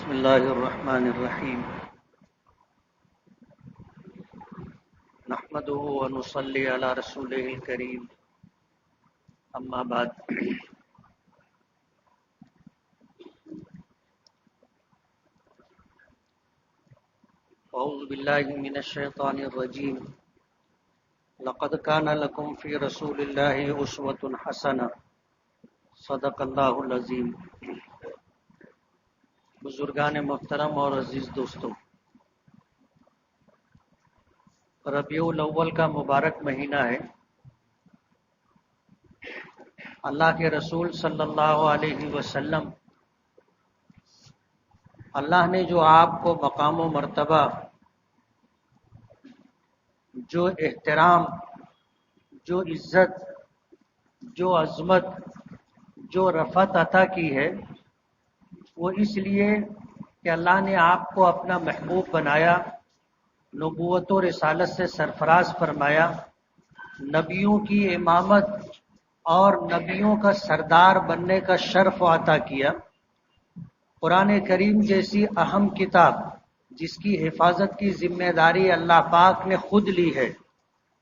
بسم اللہ الرحمن الرحیم نحمدہ ونصلی علی رسولہ الکریم اما بعد اعوذ باللہ من الشیطان الرجیم لقد کان لکم فی رسول اللہ اسوۃ حسنہ صدق اللہ العظیم۔ بزرگان محترم اور عزیز دوستوں، ربیع الاول کا مبارک مہینہ ہے۔ اللہ کے رسول صلی اللہ علیہ وسلم، اللہ نے جو آپ کو مقام و مرتبہ، جو احترام، جو عزت، جو عظمت، جو رفعت عطا کی ہے، وہ اس لیے کہ اللہ نے آپ کو اپنا محبوب بنایا، نبوت و رسالت سے سرفراز فرمایا، نبیوں کی امامت اور نبیوں کا سردار بننے کا شرف عطا کیا۔ قرآن کریم جیسی اہم کتاب جس کی حفاظت کی ذمہ داری اللہ پاک نے خود لی ہے،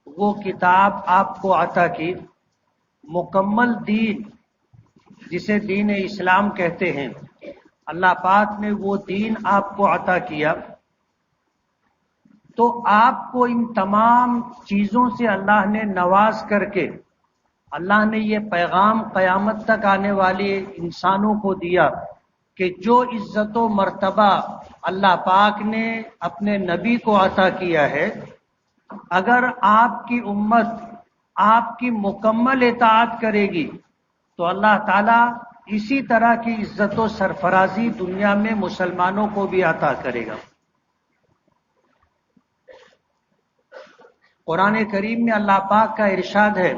وہ کتاب آپ کو عطا کی۔ مکمل دین جسے دین اسلام کہتے ہیں، اللہ پاک نے وہ دین آپ کو عطا کیا، تو آپ کو ان تمام چیزوں سے اللہ نے نواز کر کے اللہ نے یہ پیغام قیامت تک آنے والے انسانوں کو دیا کہ جو عزت و مرتبہ اللہ پاک نے اپنے نبی کو عطا کیا ہے، اگر آپ کی امت آپ کی مکمل اطاعت کرے گی تو اللہ تعالیٰ اسی طرح کی عزت و سرفرازی دنیا میں مسلمانوں کو بھی عطا کرے گا۔ قرآن کریم میں اللہ پاک کا ارشاد ہے،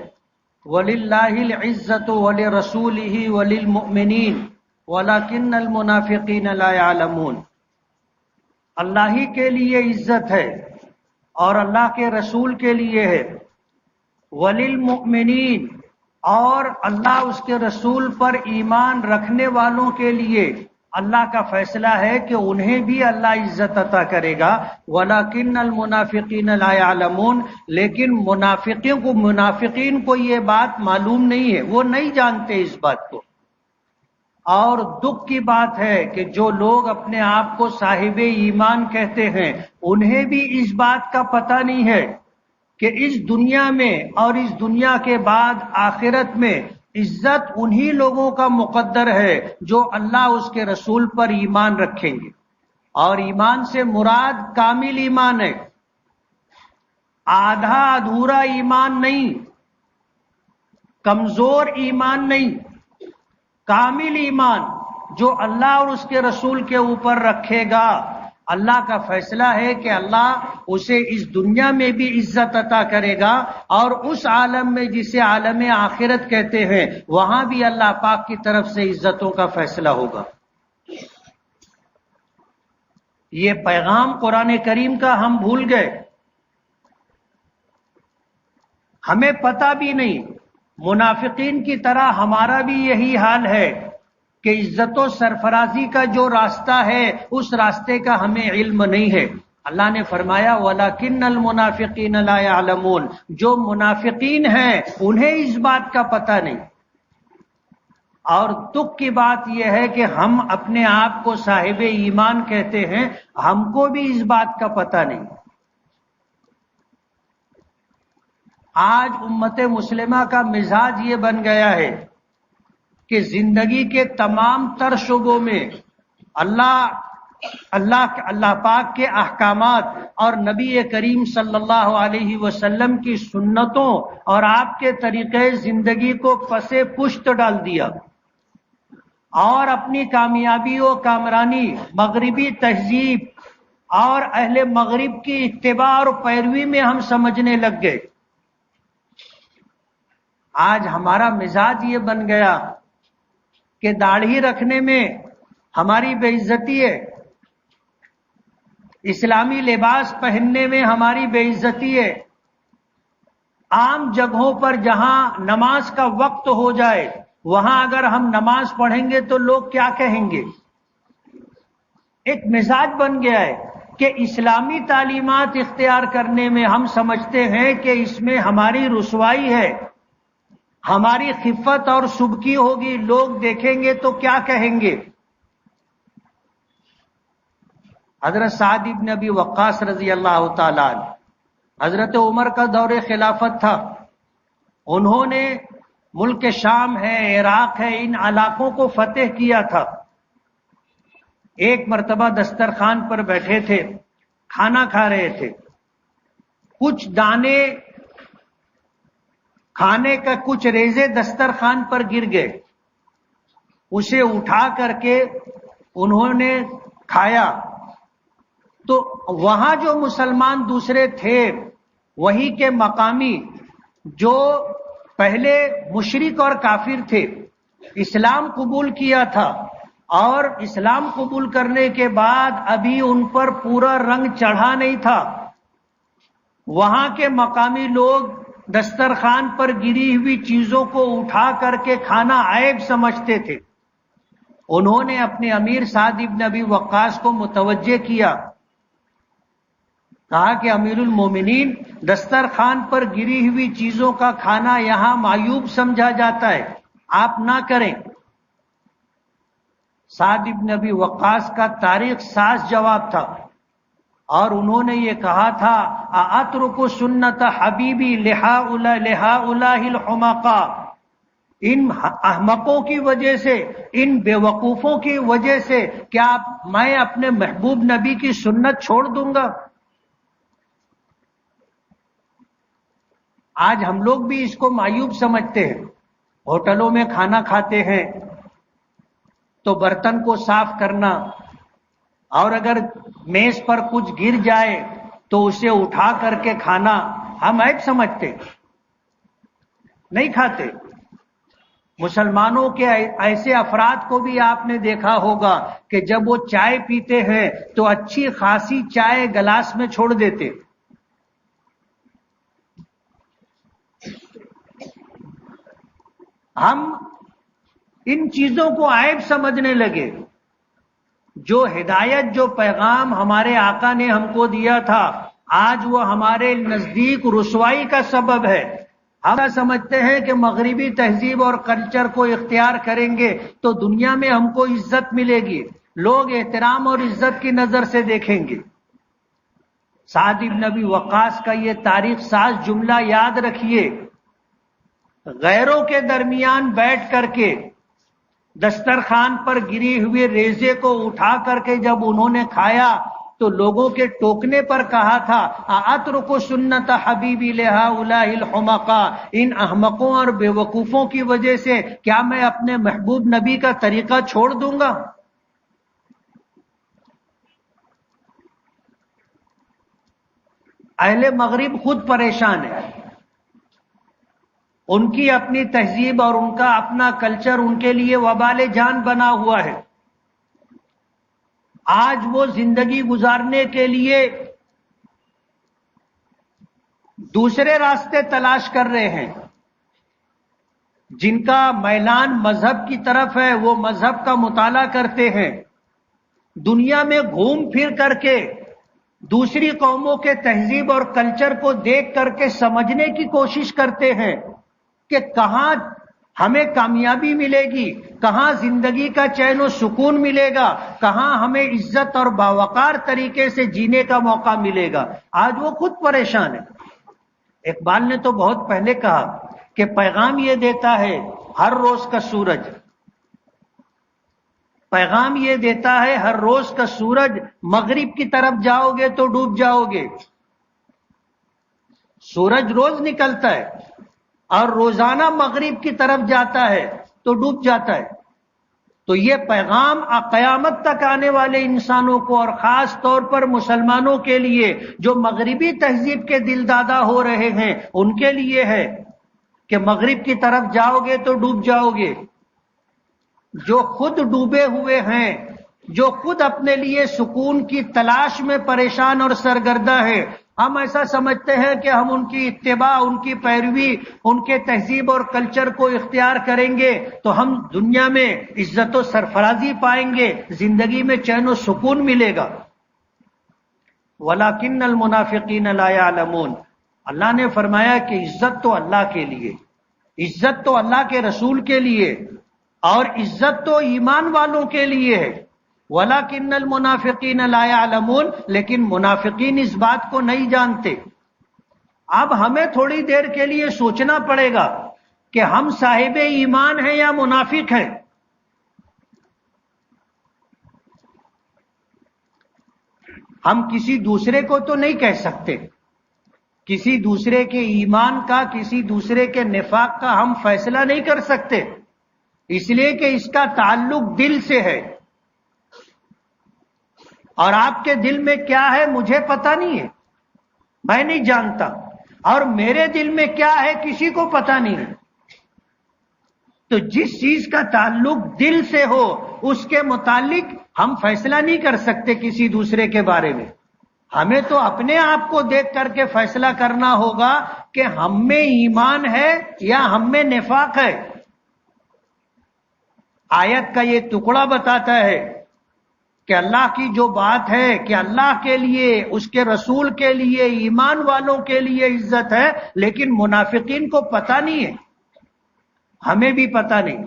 وَلِلَّهِ الْعِزَّةُ وَلِرَسُولِهِ وَلِلْمُؤْمِنِينَ وَلَكِنَّ الْمُنَافِقِينَ لَا يَعْلَمُونَ۔ اللہ ہی کے لیے عزت ہے اور اللہ کے رسول کے لیے ہے، وَلِلْمُؤْمِنِينَ، اور اللہ اس کے رسول پر ایمان رکھنے والوں کے لیے اللہ کا فیصلہ ہے کہ انہیں بھی اللہ عزت عطا کرے گا۔ وَلَكِنَّ الْمُنَافِقِينَ لَا يَعْلَمُونَ، لیکن منافقین کو یہ بات معلوم نہیں ہے، وہ نہیں جانتے اس بات کو۔ اور دکھ کی بات ہے کہ جو لوگ اپنے آپ کو صاحب ایمان کہتے ہیں، انہیں بھی اس بات کا پتہ نہیں ہے کہ اس دنیا میں اور اس دنیا کے بعد آخرت میں عزت انہی لوگوں کا مقدر ہے جو اللہ اس کے رسول پر ایمان رکھیں گے۔ اور ایمان سے مراد کامل ایمان ہے، آدھا ادھورا ایمان نہیں، کمزور ایمان نہیں، کامل ایمان جو اللہ اور اس کے رسول کے اوپر رکھے گا۔ اللہ کا فیصلہ ہے کہ اللہ اسے اس دنیا میں بھی عزت عطا کرے گا، اور اس عالم میں جسے عالم آخرت کہتے ہیں، وہاں بھی اللہ پاک کی طرف سے عزتوں کا فیصلہ ہوگا۔ یہ پیغام قرآن کریم کا ہم بھول گئے، ہمیں پتہ بھی نہیں۔ منافقین کی طرح ہمارا بھی یہی حال ہے کہ عزت و سرفرازی کا جو راستہ ہے اس راستے کا ہمیں علم نہیں ہے۔ اللہ نے فرمایا وَلَكِنَّ الْمُنَافِقِينَ لَا يَعْلَمُونَ، جو منافقین ہیں انہیں اس بات کا پتہ نہیں۔ اور دکھ کی بات یہ ہے کہ ہم اپنے آپ کو صاحب ایمان کہتے ہیں، ہم کو بھی اس بات کا پتہ نہیں۔ آج امت مسلمہ کا مزاج یہ بن گیا ہے کہ زندگی کے تمام تر شعبوں میں اللہ پاک کے احکامات اور نبی کریم صلی اللہ علیہ وسلم کی سنتوں اور آپ کے طریقے زندگی کو پس پشت ڈال دیا، اور اپنی کامیابی و کامرانی مغربی تہذیب اور اہل مغرب کی اتباع اور پیروی میں ہم سمجھنے لگ گئے۔ آج ہمارا مزاج یہ بن گیا کہ داڑھی رکھنے میں ہماری بے عزتی ہے، اسلامی لباس پہننے میں ہماری بے عزتی ہے، عام جگہوں پر جہاں نماز کا وقت ہو جائے وہاں اگر ہم نماز پڑھیں گے تو لوگ کیا کہیں گے؟ ایک مزاج بن گیا ہے کہ اسلامی تعلیمات اختیار کرنے میں ہم سمجھتے ہیں کہ اس میں ہماری رسوائی ہے، ہماری خفت اور سبکی ہوگی، لوگ دیکھیں گے تو کیا کہیں گے۔ حضرت سعد بن ابی وقاص رضی اللہ تعالی عنہ، حضرت عمر کا دور خلافت تھا، انہوں نے ملک شام ہے، عراق ہے، ان علاقوں کو فتح کیا تھا۔ ایک مرتبہ دسترخوان پر بیٹھے تھے، کھانا کھا رہے تھے، کچھ دانے کھانے کا کچھ ریزے دسترخوان پر گر گئے، اسے اٹھا کر کے انہوں نے کھایا۔ تو وہاں جو مسلمان دوسرے تھے، وہی کے مقامی جو پہلے مشرک اور کافر تھے، اسلام قبول کیا تھا، اور اسلام قبول کرنے کے بعد ابھی ان پر پورا رنگ چڑھا نہیں تھا، وہاں کے مقامی لوگ دسترخوان پر گری ہوئی چیزوں کو اٹھا کر کے کھانا عیب سمجھتے تھے۔ انہوں نے اپنے امیر سعد بن ابی وقاص کو متوجہ کیا، کہا کہ امیر المومنین، دسترخوان پر گری ہوئی چیزوں کا کھانا یہاں معیوب سمجھا جاتا ہے، آپ نہ کریں۔ سعد بن ابی وقاص کا تاریخ ساز جواب تھا، اور انہوں نے یہ کہا تھا، اَأَتْرُكُ سُنَّةَ حَبِيبِي لِهَٰؤُلَاءِ الْحُمَقَاءِ، ان احمقوں کی وجہ سے، ان بے وقوفوں کی وجہ سے کیا میں اپنے محبوب نبی کی سنت چھوڑ دوں گا؟ آج ہم لوگ بھی اس کو معیوب سمجھتے ہیں، ہوٹلوں میں کھانا کھاتے ہیں تو برتن کو صاف کرنا، اور اگر میز پر کچھ گر جائے تو اسے اٹھا کر کے کھانا ہم عیب سمجھتے، نہیں کھاتے۔ مسلمانوں کے ایسے افراد کو بھی آپ نے دیکھا ہوگا کہ جب وہ چائے پیتے ہیں تو اچھی خاصی چائے گلاس میں چھوڑ دیتے۔ ہم ان چیزوں کو عیب سمجھنے لگے۔ جو ہدایت، جو پیغام ہمارے آقا نے ہم کو دیا تھا، آج وہ ہمارے نزدیک رسوائی کا سبب ہے۔ ہم سمجھتے ہیں کہ مغربی تہذیب اور کلچر کو اختیار کریں گے تو دنیا میں ہم کو عزت ملے گی، لوگ احترام اور عزت کی نظر سے دیکھیں گے۔ سعد بن ابی وقاص کا یہ تاریخ ساز جملہ یاد رکھیے، غیروں کے درمیان بیٹھ کر کے دسترخوان پر گری ہوئے ریزے کو اٹھا کر کے جب انہوں نے کھایا تو لوگوں کے ٹوکنے پر کہا تھا، اَأَتْرُكُ سُنَّةَ حَبِيبِي لِهَٰؤُلَاءِ الْحُمَقَاءِ، ان احمقوں اور بے وقوفوں کی وجہ سے کیا میں اپنے محبوب نبی کا طریقہ چھوڑ دوں گا؟ اہل مغرب خود پریشان ہے، ان کی اپنی تہذیب اور ان کا اپنا کلچر ان کے لیے وبال جان بنا ہوا ہے۔ آج وہ زندگی گزارنے کے لیے دوسرے راستے تلاش کر رہے ہیں۔ جن کا میلان مذہب کی طرف ہے وہ مذہب کا مطالعہ کرتے ہیں، دنیا میں گھوم پھر کر کے دوسری قوموں کے تہذیب اور کلچر کو دیکھ کر کے سمجھنے کی کوشش کرتے ہیں کہ کہاں ہمیں کامیابی ملے گی، کہاں زندگی کا چین و سکون ملے گا، کہاں ہمیں عزت اور باوقار طریقے سے جینے کا موقع ملے گا۔ آج وہ خود پریشان ہے۔ اقبال نے تو بہت پہلے کہا کہ پیغام یہ دیتا ہے ہر روز کا سورج، پیغام یہ دیتا ہے ہر روز کا سورج، مغرب کی طرف جاؤ گے تو ڈوب جاؤ گے۔ سورج روز نکلتا ہے اور روزانہ مغرب کی طرف جاتا ہے تو ڈوب جاتا ہے۔ تو یہ پیغام قیامت تک آنے والے انسانوں کو، اور خاص طور پر مسلمانوں کے لیے جو مغربی تہذیب کے دل دادا ہو رہے ہیں، ان کے لیے ہے کہ مغرب کی طرف جاؤ گے تو ڈوب جاؤ گے۔ جو خود ڈوبے ہوئے ہیں جو خود اپنے لیے سکون کی تلاش میں پریشان اور سرگردہ ہے، ہم ایسا سمجھتے ہیں کہ ہم ان کی اتباع، ان کی پیروی، ان کے تہذیب اور کلچر کو اختیار کریں گے تو ہم دنیا میں عزت و سرفرازی پائیں گے، زندگی میں چین و سکون ملے گا۔ وَلَكِنَّ الْمُنَافِقِينَ لَا يَعْلَمُونَ، اللہ نے فرمایا کہ عزت تو اللہ کے لیے، عزت تو اللہ کے رسول کے لیے، اور عزت تو ایمان والوں کے لیے ہے۔ وَلَكِنَّ الْمُنَافِقِينَ لَا يَعْلَمُونَ، لیکن منافقین اس بات کو نہیں جانتے۔ اب ہمیں تھوڑی دیر کے لیے سوچنا پڑے گا کہ ہم صاحب ایمان ہیں یا منافق ہیں۔ ہم کسی دوسرے کو تو نہیں کہہ سکتے، کسی دوسرے کے ایمان کا، کسی دوسرے کے نفاق کا ہم فیصلہ نہیں کر سکتے، اس لیے کہ اس کا تعلق دل سے ہے، اور آپ کے دل میں کیا ہے مجھے پتہ نہیں ہے، میں نہیں جانتا، اور میرے دل میں کیا ہے کسی کو پتہ نہیں ہے۔ تو جس چیز کا تعلق دل سے ہو اس کے متعلق ہم فیصلہ نہیں کر سکتے کسی دوسرے کے بارے میں۔ ہمیں تو اپنے آپ کو دیکھ کر کے فیصلہ کرنا ہوگا کہ ہم میں ایمان ہے یا ہم میں نفاق ہے۔ آیت کا یہ ٹکڑا بتاتا ہے کہ اللہ کی جو بات ہے کہ اللہ کے لیے، اس کے رسول کے لیے، ایمان والوں کے لیے عزت ہے، لیکن منافقین کو پتہ نہیں ہے، ہمیں بھی پتہ نہیں۔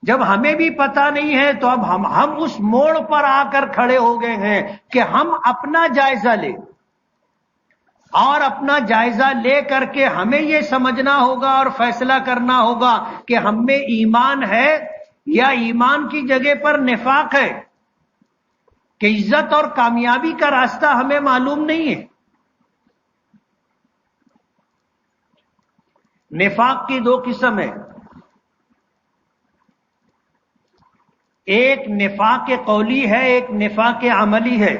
جب ہمیں بھی پتہ نہیں ہے تو اب ہم اس موڑ پر آ کر کھڑے ہو گئے ہیں کہ ہم اپنا جائزہ لیں، اور اپنا جائزہ لے کر کے ہمیں یہ سمجھنا ہوگا اور فیصلہ کرنا ہوگا کہ ہم میں ایمان ہے یا ایمان کی جگہ پر نفاق ہے، کہ عزت اور کامیابی کا راستہ ہمیں معلوم نہیں ہے۔ نفاق کی دو قسم ہے، ایک نفاق قولی ہے، ایک نفاق عملی ہے۔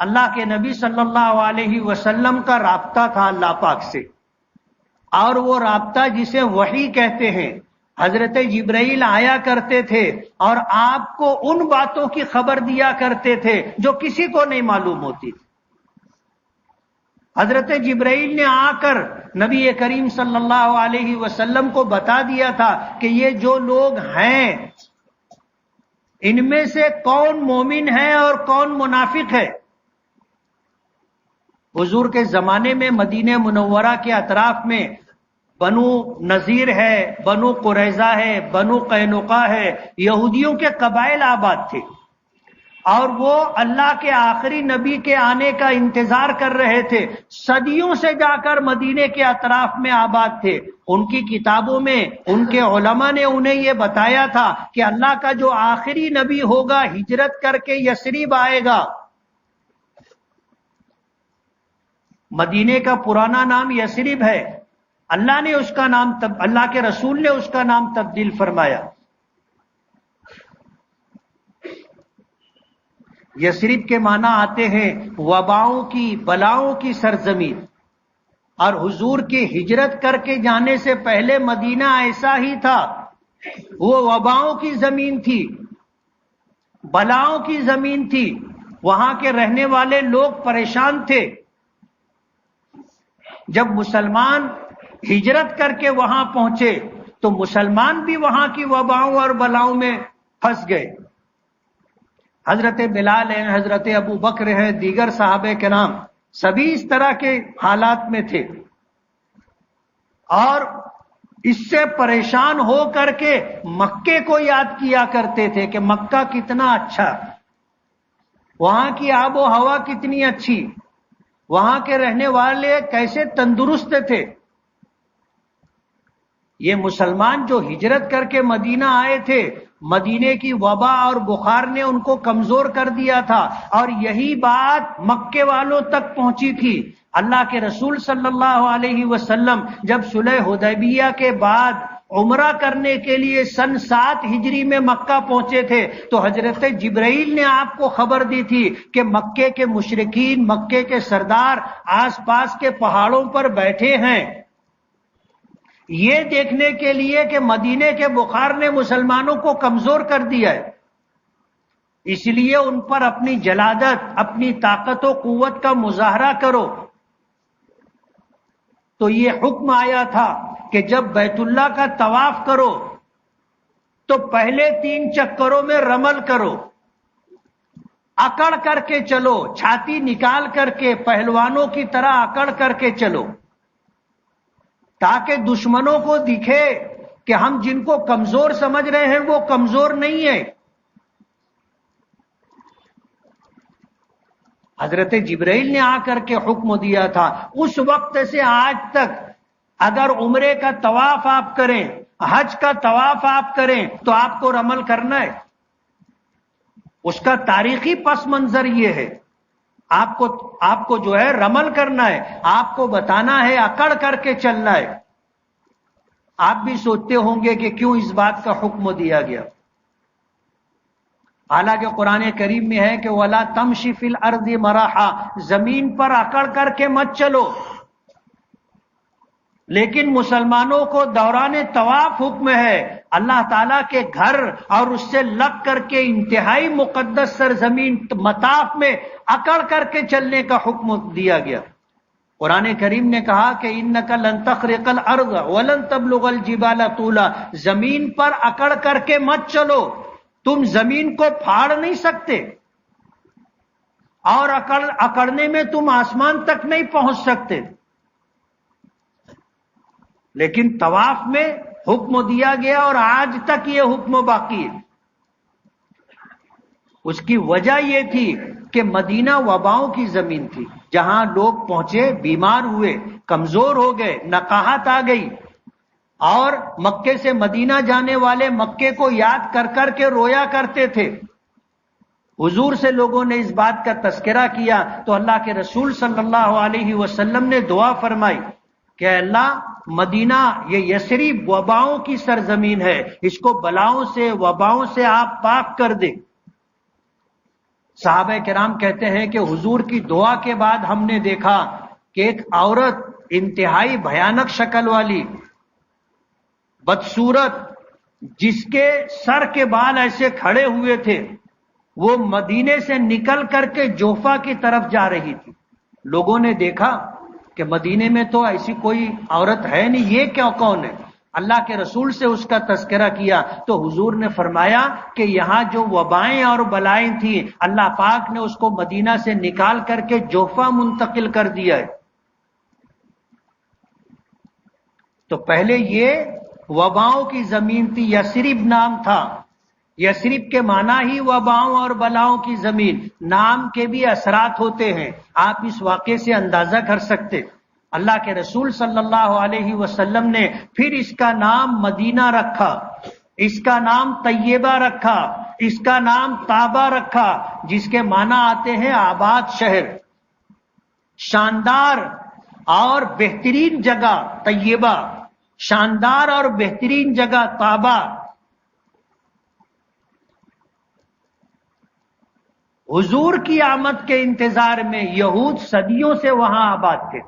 اللہ کے نبی صلی اللہ علیہ وسلم کا رابطہ تھا اللہ پاک سے، اور وہ رابطہ جسے وحی کہتے ہیں، حضرت جبرائیل آیا کرتے تھے اور آپ کو ان باتوں کی خبر دیا کرتے تھے جو کسی کو نہیں معلوم ہوتی تھی۔ حضرت جبرائیل نے آ کر نبی کریم صلی اللہ علیہ وسلم کو بتا دیا تھا کہ یہ جو لوگ ہیں ان میں سے کون مومن ہے اور کون منافق ہے۔ حضور کے زمانے میں مدینہ منورہ کے اطراف میں بنو نذیر ہے، بنو قریظہ ہے، بنو قینقاع ہے، یہودیوں کے قبائل آباد تھے، اور وہ اللہ کے آخری نبی کے آنے کا انتظار کر رہے تھے، صدیوں سے جا کر مدینے کے اطراف میں آباد تھے۔ ان کی کتابوں میں ان کے علماء نے انہیں یہ بتایا تھا کہ اللہ کا جو آخری نبی ہوگا ہجرت کر کے یثرب آئے گا۔ مدینے کا پرانا نام یثرب ہے، اللہ نے اس کا نام اللہ کے رسول نے اس کا نام تبدیل فرمایا۔ یثرب کے معنی آتے ہیں وباؤں کی، بلاؤں کی سرزمین، اور حضور کی ہجرت کر کے جانے سے پہلے مدینہ ایسا ہی تھا، وہ وباؤں کی زمین تھی، بلاؤں کی زمین تھی، وہاں کے رہنے والے لوگ پریشان تھے۔ جب مسلمان ہجرت کر کے وہاں پہنچے تو مسلمان بھی وہاں کی وباؤں اور بلاؤں میں پھنس گئے۔ حضرت بلال ہیں، حضرت ابو بکر ہیں، دیگر صحابہ کرام سبھی اس طرح کے حالات میں تھے، اور اس سے پریشان ہو کر کے مکے کو یاد کیا کرتے تھے کہ مکہ کتنا اچھا، وہاں کی آب و ہوا کتنی اچھی، وہاں کے رہنے والے کیسے تندرست تھے۔ یہ مسلمان جو ہجرت کر کے مدینہ آئے تھے، مدینے کی وبا اور بخار نے ان کو کمزور کر دیا تھا، اور یہی بات مکے والوں تک پہنچی تھی۔ اللہ کے رسول صلی اللہ علیہ وسلم جب صلح حدیبیہ کے بعد عمرہ کرنے کے لیے سن 7 ہجری میں مکہ پہنچے تھے تو حضرت جبرائیل نے آپ کو خبر دی تھی کہ مکے کے مشرکین، مکے کے سردار آس پاس کے پہاڑوں پر بیٹھے ہیں، یہ دیکھنے کے لیے کہ مدینے کے بخار نے مسلمانوں کو کمزور کر دیا ہے، اس لیے ان پر اپنی جلادت، اپنی طاقت و قوت کا مظاہرہ کرو۔ تو یہ حکم آیا تھا کہ جب بیت اللہ کا طواف کرو تو پہلے 3 چکروں میں رمل کرو، اکڑ کر کے چلو، چھاتی نکال کر کے پہلوانوں کی طرح اکڑ کر کے چلو، تاکہ دشمنوں کو دکھے کہ ہم جن کو کمزور سمجھ رہے ہیں وہ کمزور نہیں ہے۔ حضرت جبرائیل نے آ کر کے حکم دیا تھا، اس وقت سے آج تک اگر عمرے کا طواف آپ کریں، حج کا طواف آپ کریں تو آپ کو رمل کرنا ہے۔ اس کا تاریخی پس منظر یہ ہے، آپ کو جو ہے رمل کرنا ہے، آپ کو بتانا ہے، اکڑ کر کے چلنا ہے۔ آپ بھی سوچتے ہوں گے کہ کیوں اس بات کا حکم دیا گیا، حالانکہ قرآن کریم میں ہے کہ وَلَا تَمْشِ فِي الْأَرْضِ مَرَحًا، زمین پر اکڑ کر کے مت چلو، لیکن مسلمانوں کو دوران طواف حکم ہے اللہ تعالیٰ کے گھر اور اس سے لگ کر کے انتہائی مقدس سرزمین مطاف میں اکڑ کر کے چلنے کا حکم دیا گیا۔ قرآن کریم نے کہا کہ اِنَّكَ لَن تَخْرِقَ الْأَرْضَ وَلَن تَبْلُغَ الْجِبَالَ طُولًا، زمین پر اکڑ کر کے مت چلو، تم زمین کو پھاڑ نہیں سکتے، اور اکڑنے میں تم آسمان تک نہیں پہنچ سکتے، لیکن طواف میں حکم دیا گیا اور آج تک یہ حکم باقی ہے۔ اس کی وجہ یہ تھی کہ مدینہ وباؤں کی زمین تھی، جہاں لوگ پہنچے بیمار ہوئے، کمزور ہو گئے، نقاہت آ گئی، اور مکے سے مدینہ جانے والے مکے کو یاد کر کر کے رویا کرتے تھے۔ حضور سے لوگوں نے اس بات کا تذکرہ کیا تو اللہ کے رسول صلی اللہ علیہ وسلم نے دعا فرمائی کہ اللہ، مدینہ یہ یثرب وباؤں کی سرزمین ہے، اس کو بلاؤں سے، وباؤں سے آپ پاک کر دیں۔ صحابہ کرام کہتے ہیں کہ حضور کی دعا کے بعد ہم نے دیکھا کہ ایک عورت انتہائی بھیانک شکل والی، بدصورت، جس کے سر کے بال ایسے کھڑے ہوئے تھے، وہ مدینے سے نکل کر کے جوفا کی طرف جا رہی تھی۔ لوگوں نے دیکھا کہ مدینے میں تو ایسی کوئی عورت ہے نہیں، یہ کیا کون ہے؟ اللہ کے رسول سے اس کا تذکرہ کیا تو حضور نے فرمایا کہ یہاں جو وبائیں اور بلائیں تھیں، اللہ پاک نے اس کو مدینہ سے نکال کر کے جوفا منتقل کر دیا ہے۔ تو پہلے یہ وباؤں کی زمین تھی، یثرب نام تھا۔ یثرب کے معنی ہی وباؤں اور بلاؤں کی زمین، نام کے بھی اثرات ہوتے ہیں، آپ اس واقعے سے اندازہ کر سکتے۔ اللہ کے رسول صلی اللہ علیہ وسلم نے پھر اس کا نام مدینہ رکھا، اس کا نام طیبہ رکھا، اس کا نام طابہ رکھا، جس کے معنی آتے ہیں آباد شہر، شاندار اور بہترین جگہ طیبہ، شاندار اور بہترین جگہ طابہ۔ حضور کی آمد کے انتظار میں یہود صدیوں سے وہاں آباد تھے،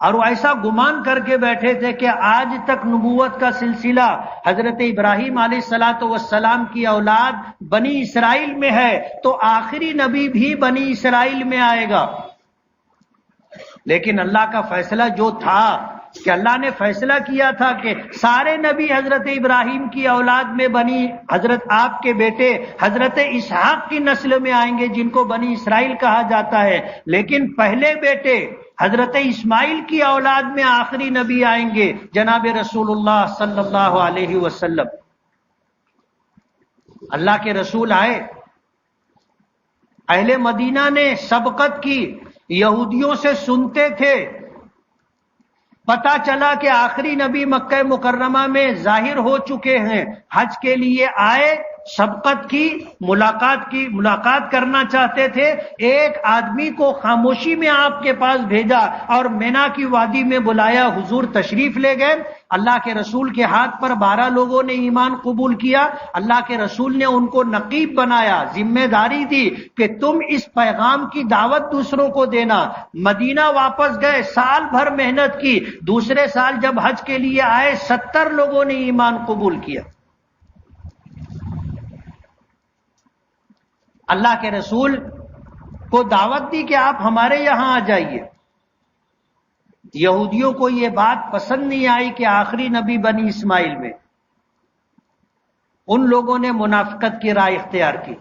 اور وہ ایسا گمان کر کے بیٹھے تھے کہ آج تک نبوت کا سلسلہ حضرت ابراہیم علیہ الصلاۃ والسلام کی اولاد بنی اسرائیل میں ہے، تو آخری نبی بھی بنی اسرائیل میں آئے گا۔ لیکن اللہ کا فیصلہ جو تھا کہ اللہ نے فیصلہ کیا تھا کہ سارے نبی حضرت ابراہیم کی اولاد میں بنی حضرت آپ کے بیٹے حضرت اسحاق کی نسل میں آئیں گے، جن کو بنی اسرائیل کہا جاتا ہے، لیکن پہلے بیٹے حضرت اسماعیل کی اولاد میں آخری نبی آئیں گے، جناب رسول اللہ صلی اللہ علیہ وسلم۔ اللہ کے رسول آئے، اہل مدینہ نے سبقت کی، یہودیوں سے سنتے تھے، پتا چلا کہ آخری نبی مکہ مکرمہ میں ظاہر ہو چکے ہیں، حج کے لیے آئے سبقت کی، ملاقات کرنا چاہتے تھے. ایک آدمی کو خاموشی میں آپ کے پاس بھیجا اور مینا کی وادی میں بلایا، حضور تشریف لے گئے. اللہ کے رسول کے ہاتھ پر 12 لوگوں نے ایمان قبول کیا. اللہ کے رسول نے ان کو نقیب بنایا، ذمہ داری دی کہ تم اس پیغام کی دعوت دوسروں کو دینا. مدینہ واپس گئے، سال بھر محنت کی. دوسرے سال جب حج کے لیے آئے 70 لوگوں نے ایمان قبول کیا. اللہ کے رسول کو دعوت دی کہ آپ ہمارے یہاں آ جائیے. یہودیوں کو یہ بات پسند نہیں آئی کہ آخری نبی بنی اسماعیل میں ان لوگوں نے منافقت کی راہ اختیار کی،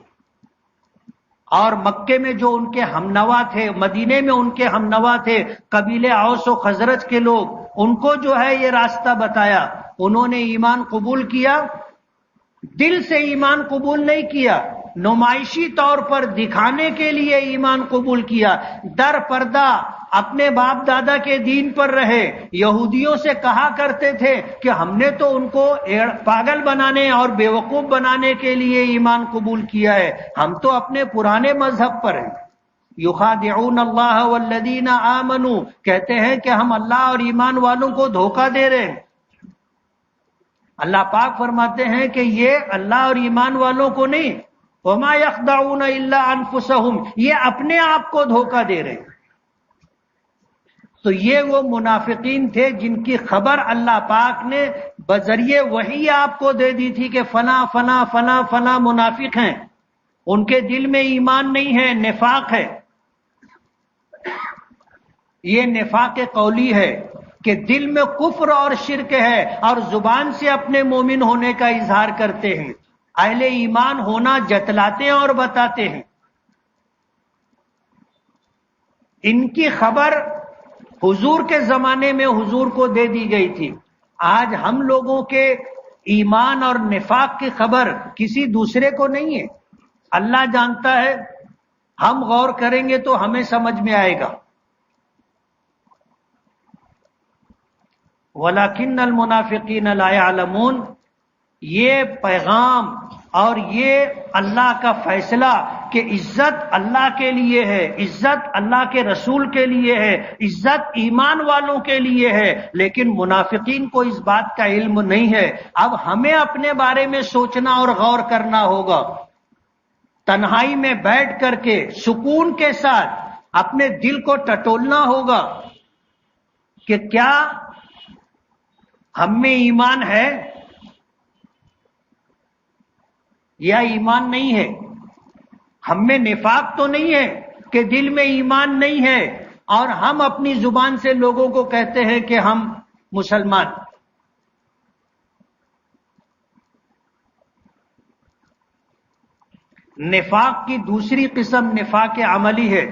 اور مکے میں جو ان کے ہمنوا تھے، مدینے میں ان کے ہمنوا تھے قبیلے اوس و خزرج کے لوگ، ان کو جو ہے یہ راستہ بتایا. انہوں نے ایمان قبول کیا. دل سے ایمان قبول نہیں کیا، نمائشی طور پر دکھانے کے لیے ایمان قبول کیا. در پردہ اپنے باپ دادا کے دین پر رہے. یہودیوں سے کہا کرتے تھے کہ ہم نے تو ان کو پاگل بنانے اور بیوقوف بنانے کے لیے ایمان قبول کیا ہے، ہم تو اپنے پرانے مذہب پر ہیں. یخادعون اللہ والذین آمنوا، کہتے ہیں کہ ہم اللہ اور ایمان والوں کو دھوکہ دے رہے ہیں. اللہ پاک فرماتے ہیں کہ یہ اللہ اور ایمان والوں کو نہیں، وما یخدعون الا انفسهم، یہ اپنے آپ کو دھوکہ دے رہے ہیں. تو یہ وہ منافقین تھے جن کی خبر اللہ پاک نے بذریعے وحی آپ کو دے دی تھی کہ فنا فنا فنا فنا منافق ہیں، ان کے دل میں ایمان نہیں ہے، نفاق ہے. یہ نفاق قولی ہے کہ دل میں کفر اور شرک ہے اور زبان سے اپنے مومن ہونے کا اظہار کرتے ہیں، اہل ایمان ہونا جتلاتے ہیں اور بتاتے ہیں. ان کی خبر حضور کے زمانے میں حضور کو دے دی گئی تھی. آج ہم لوگوں کے ایمان اور نفاق کی خبر کسی دوسرے کو نہیں ہے، اللہ جانتا ہے. ہم غور کریں گے تو ہمیں سمجھ میں آئے گا. وَلَكِنَّ الْمُنَافِقِينَ لَا يَعْلَمُونَ، یہ پیغام اور یہ اللہ کا فیصلہ کہ عزت اللہ کے لیے ہے، عزت اللہ کے رسول کے لیے ہے، عزت ایمان والوں کے لیے ہے، لیکن منافقین کو اس بات کا علم نہیں ہے. اب ہمیں اپنے بارے میں سوچنا اور غور کرنا ہوگا. تنہائی میں بیٹھ کر کے سکون کے ساتھ اپنے دل کو ٹٹولنا ہوگا کہ کیا ہم میں ایمان ہے یا ایمان نہیں ہے. ہم میں نفاق تو نہیں ہے کہ دل میں ایمان نہیں ہے اور ہم اپنی زبان سے لوگوں کو کہتے ہیں کہ ہم مسلمان. نفاق کی دوسری قسم نفاق عملی ہے.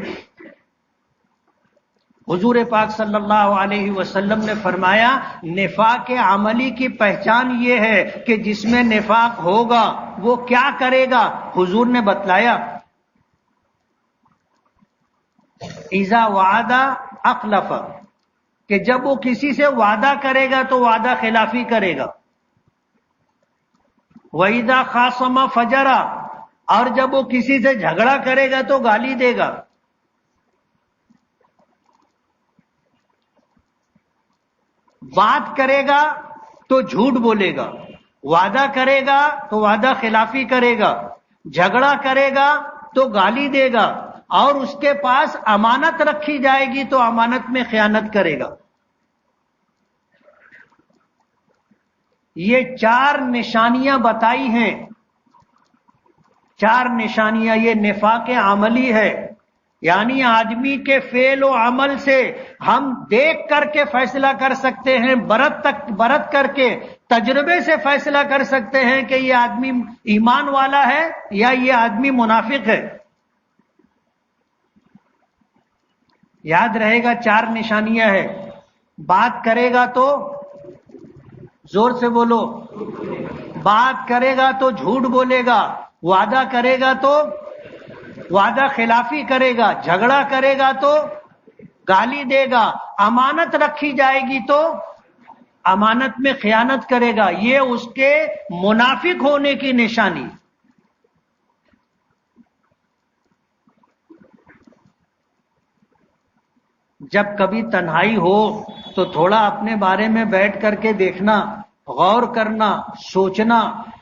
حضور پاک صلی اللہ علیہ وسلم نے فرمایا نفاق عملی کی پہچان یہ ہے کہ جس میں نفاق ہوگا وہ کیا کرے گا. حضور نے بتلایا اذا وعد اخلف، کہ جب وہ کسی سے وعدہ کرے گا تو وعدہ خلافی کرے گا. وَإِذَا خَاصَمَ فَجَرَ، اور جب وہ کسی سے جھگڑا کرے گا تو گالی دے گا. بات کرے گا تو جھوٹ بولے گا، وعدہ کرے گا تو وعدہ خلافی کرے گا، جھگڑا کرے گا تو گالی دے گا، اور اس کے پاس امانت رکھی جائے گی تو امانت میں خیانت کرے گا. یہ 4 نشانیاں بتائی ہیں، 4 نشانیاں. یہ نفاق عملی ہے، یعنی آدمی کے فعل و عمل سے ہم دیکھ کر کے فیصلہ کر سکتے ہیں، برت کر کے تجربے سے فیصلہ کر سکتے ہیں کہ یہ آدمی ایمان والا ہے یا یہ آدمی منافق ہے. یاد رہے گا 4 نشانیاں ہیں. بات کرے گا تو زور سے بولو، بات کرے گا تو جھوٹ بولے گا، وعدہ کرے گا تو وعدہ خلافی کرے گا، جھگڑا کرے گا تو گالی دے گا، امانت رکھی جائے گی تو امانت میں خیانت کرے گا. یہ اس کے منافق ہونے کی نشانی. جب کبھی تنہائی ہو تو تھوڑا اپنے بارے میں بیٹھ کر کے دیکھنا، غور کرنا، سوچنا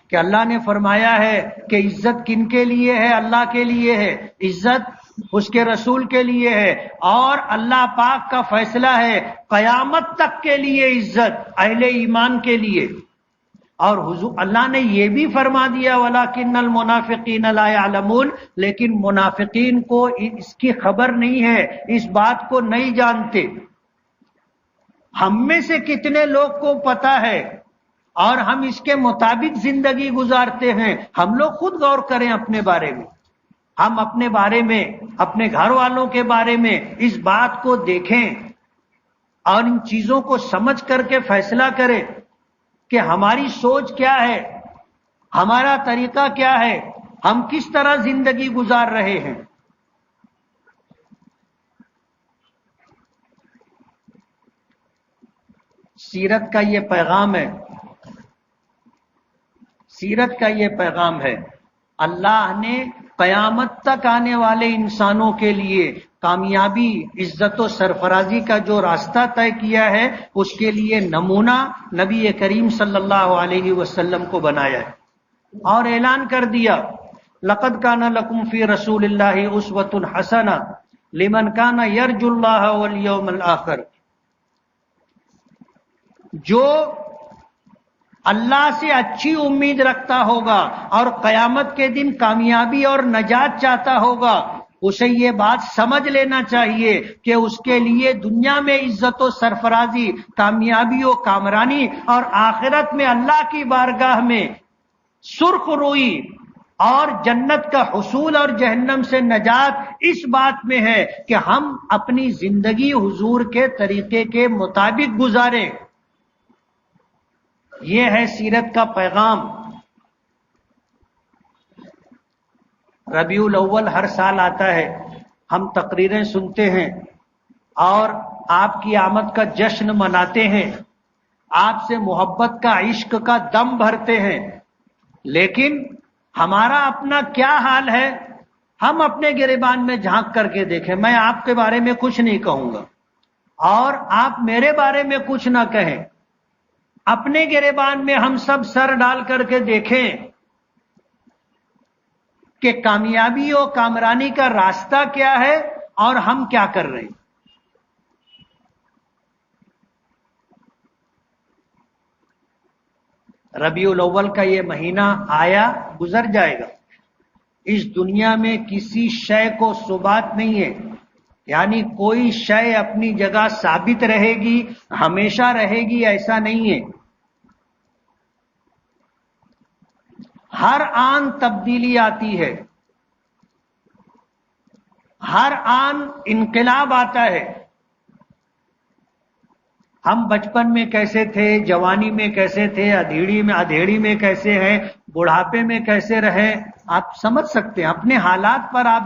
کہ اللہ نے فرمایا ہے کہ عزت کن کے لیے ہے؟ اللہ کے لیے ہے، عزت اس کے رسول کے لیے ہے، اور اللہ پاک کا فیصلہ ہے قیامت تک کے لیے عزت اہل ایمان کے لیے۔ اور حضور اللہ نے یہ بھی فرما دیا وَلَكِنَّ الْمُنَافِقِينَ لَا يَعْلَمُونَ، لیکن منافقین کو اس کی خبر نہیں ہے، اس بات کو نہیں جانتے۔ ہم میں سے کتنے لوگ کو پتا ہے اور ہم اس کے مطابق زندگی گزارتے ہیں؟ ہم لوگ خود غور کریں اپنے بارے میں، ہم اپنے بارے میں، اپنے گھر والوں کے بارے میں اس بات کو دیکھیں اور ان چیزوں کو سمجھ کر کے فیصلہ کریں کہ ہماری سوچ کیا ہے، ہمارا طریقہ کیا ہے، ہم کس طرح زندگی گزار رہے ہیں۔ سیرت کا یہ پیغام ہے، سیرت کا یہ پیغام ہے۔ اللہ نے قیامت تک آنے والے انسانوں کے لیے کامیابی، عزت و سرفرازی کا جو راستہ طے کیا ہے، اس کے لیے نمونہ نبی کریم صلی اللہ علیہ وسلم کو بنایا ہے اور اعلان کر دیا لَقَدْ كَانَ لَكُمْ فِي رَسُولِ اللَّهِ أُسْوَةٌ حَسَنَةٌ لِمَنْ كَانَ يَرْجُو اللَّهَ وَالْيَوْمَ الْآخِرَ۔ جو اللہ سے اچھی امید رکھتا ہوگا اور قیامت کے دن کامیابی اور نجات چاہتا ہوگا، اسے یہ بات سمجھ لینا چاہیے کہ اس کے لیے دنیا میں عزت و سرفرازی، کامیابی و کامرانی، اور آخرت میں اللہ کی بارگاہ میں سرخ روئی اور جنت کا حصول اور جہنم سے نجات اس بات میں ہے کہ ہم اپنی زندگی حضور کے طریقے کے مطابق گزاریں۔ یہ ہے سیرت کا پیغام۔ ربیع الاول ہر سال آتا ہے، ہم تقریریں سنتے ہیں اور آپ کی آمد کا جشن مناتے ہیں، آپ سے محبت کا، عشق کا دم بھرتے ہیں، لیکن ہمارا اپنا کیا حال ہے؟ ہم اپنے گریبان میں جھانک کر کے دیکھیں۔ میں آپ کے بارے میں کچھ نہیں کہوں گا اور آپ میرے بارے میں کچھ نہ کہیں، اپنے گریبان میں ہم سب سر ڈال کر کے دیکھیں کہ کامیابی و کامرانی کا راستہ کیا ہے اور ہم کیا کر رہے ہیں۔ ربیع الاول کا یہ مہینہ آیا، گزر جائے گا۔ اس دنیا میں کسی شے کو ثبات نہیں ہے، یعنی کوئی شے اپنی جگہ ثابت رہے گی، ہمیشہ رہے گی، ایسا نہیں ہے۔ ہر آن تبدیلی آتی ہے، ہر آن انقلاب آتا ہے۔ ہم بچپن میں کیسے تھے، جوانی میں کیسے تھے، ادھیڑی میں کیسے ہیں، بڑھاپے میں کیسے رہے، آپ سمجھ سکتے ہیں۔ اپنے حالات پر آپ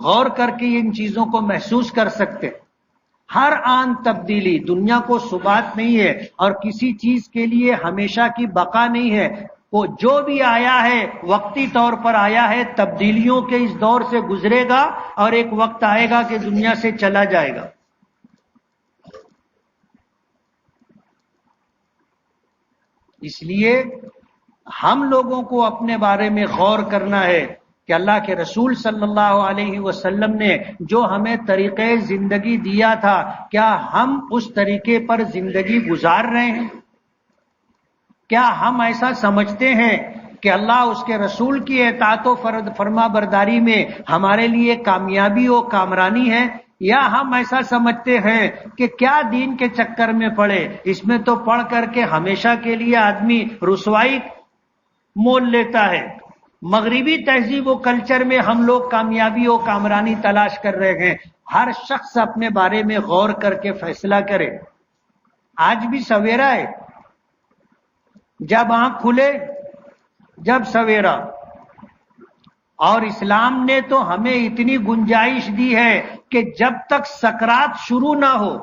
غور کر کے ان چیزوں کو محسوس کر سکتے۔ ہر آن تبدیلی، دنیا کو ثبات نہیں ہے اور کسی چیز کے لیے ہمیشہ کی بقا نہیں ہے۔ وہ جو بھی آیا ہے وقتی طور پر آیا ہے، تبدیلیوں کے اس دور سے گزرے گا اور ایک وقت آئے گا کہ دنیا سے چلا جائے گا۔ اس لیے ہم لوگوں کو اپنے بارے میں غور کرنا ہے کہ اللہ کے رسول صلی اللہ علیہ وسلم نے جو ہمیں طریقے زندگی دیا تھا، کیا ہم اس طریقے پر زندگی گزار رہے ہیں؟ کیا ہم ایسا سمجھتے ہیں کہ اللہ اس کے رسول کی اطاعت و فرما برداری میں ہمارے لیے کامیابی و کامرانی ہے، یا ہم ایسا سمجھتے ہیں کہ کیا دین کے چکر میں پڑے، اس میں تو پڑھ کر کے ہمیشہ کے لیے آدمی رسوائی مول لیتا ہے۔ مغربی تہذیب و کلچر میں ہم لوگ کامیابی و کامرانی تلاش کر رہے ہیں۔ ہر شخص اپنے بارے میں غور کر کے فیصلہ کرے۔ آج بھی سویرا ہے، جب آنکھ کھلے جب سویرا، اور اسلام نے تو ہمیں اتنی گنجائش دی ہے کہ جب تک سکرات شروع نہ ہو،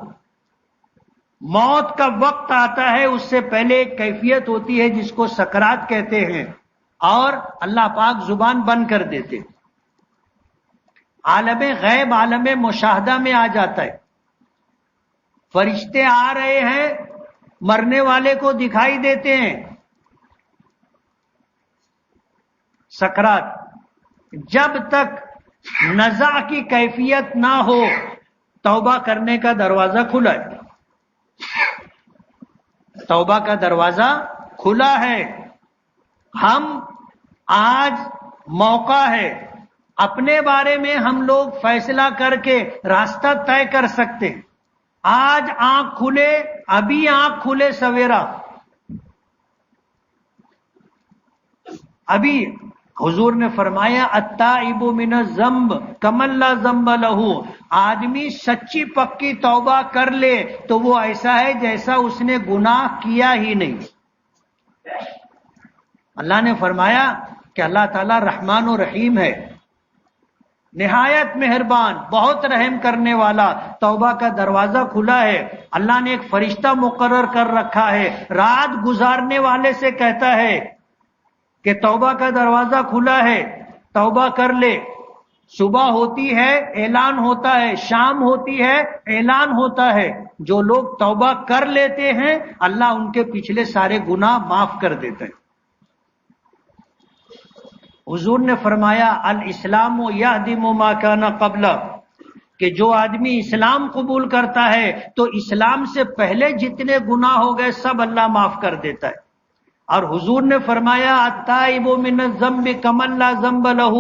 موت کا وقت آتا ہے، اس سے پہلے ایک کیفیت ہوتی ہے جس کو سکرات کہتے ہیں، اور اللہ پاک زبان بند کر دیتے، عالم غیب، عالم مشاہدہ میں آ جاتا ہے۔ فرشتے آ رہے ہیں، مرنے والے کو دکھائی دیتے ہیں، سکرات، جب تک نزع کی کیفیت نہ ہو توبہ کرنے کا دروازہ کھلا ہے، توبہ کا دروازہ کھلا ہے۔ ہم آج موقع ہے، اپنے بارے میں ہم لوگ فیصلہ کر کے راستہ طے کر سکتے ہیں۔ آج آنکھ کھلے، ابھی آنکھ کھلے سویرا، ابھی حضور نے فرمایا التائب من الذنب کمن لا ذنب لہ، آدمی سچی پکی توبہ کر لے تو وہ ایسا ہے جیسا اس نے گناہ کیا ہی نہیں۔ اللہ نے فرمایا کہ اللہ تعالیٰ رحمان و رحیم ہے، نہایت مہربان، بہت رحم کرنے والا۔ توبہ کا دروازہ کھلا ہے، اللہ نے ایک فرشتہ مقرر کر رکھا ہے، رات گزارنے والے سے کہتا ہے کہ توبہ کا دروازہ کھلا ہے، توبہ کر لے۔ صبح ہوتی ہے اعلان ہوتا ہے، شام ہوتی ہے اعلان ہوتا ہے۔ جو لوگ توبہ کر لیتے ہیں اللہ ان کے پچھلے سارے گناہ معاف کر دیتے ہیں۔ حضور نے فرمایا الاسلام یہدم ما کان قبلہ، کہ جو آدمی اسلام قبول کرتا ہے تو اسلام سے پہلے جتنے گناہ ہو گئے سب اللہ معاف کر دیتا ہے۔ اور حضور نے فرمایا التائب من الذنب کمن لا ذنب لہ،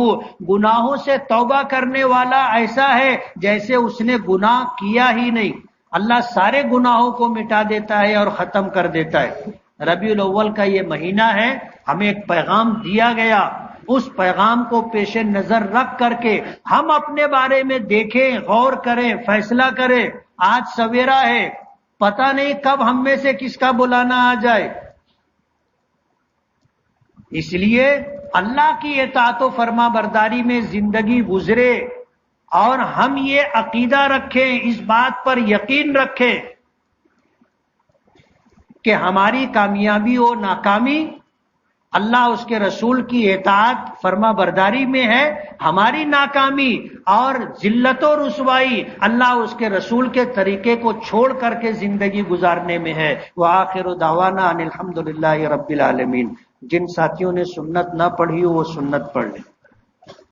گناہوں سے توبہ کرنے والا ایسا ہے جیسے اس نے گناہ کیا ہی نہیں۔ اللہ سارے گناہوں کو مٹا دیتا ہے اور ختم کر دیتا ہے۔ ربیع الاول کا یہ مہینہ ہے، ہمیں ایک پیغام دیا گیا، اس پیغام کو پیش نظر رکھ کر کے ہم اپنے بارے میں دیکھیں، غور کریں، فیصلہ کریں۔ آج سویرا ہے، پتہ نہیں کب ہم میں سے کس کا بلانا آ جائے، اس لیے اللہ کی اطاعت و فرما برداری میں زندگی گزرے، اور ہم یہ عقیدہ رکھیں، اس بات پر یقین رکھیں کہ ہماری کامیابی و ناکامی اللہ اس کے رسول کی اطاعت فرما برداری میں ہے، ہماری ناکامی اور ذلت و رسوائی اللہ اس کے رسول کے طریقے کو چھوڑ کر کے زندگی گزارنے میں ہے۔ وآخر دعوانا ان الحمدللہ رب العالمین۔ جن ساتھیوں نے سنت نہ پڑھی ہو وہ سنت پڑھ لیں۔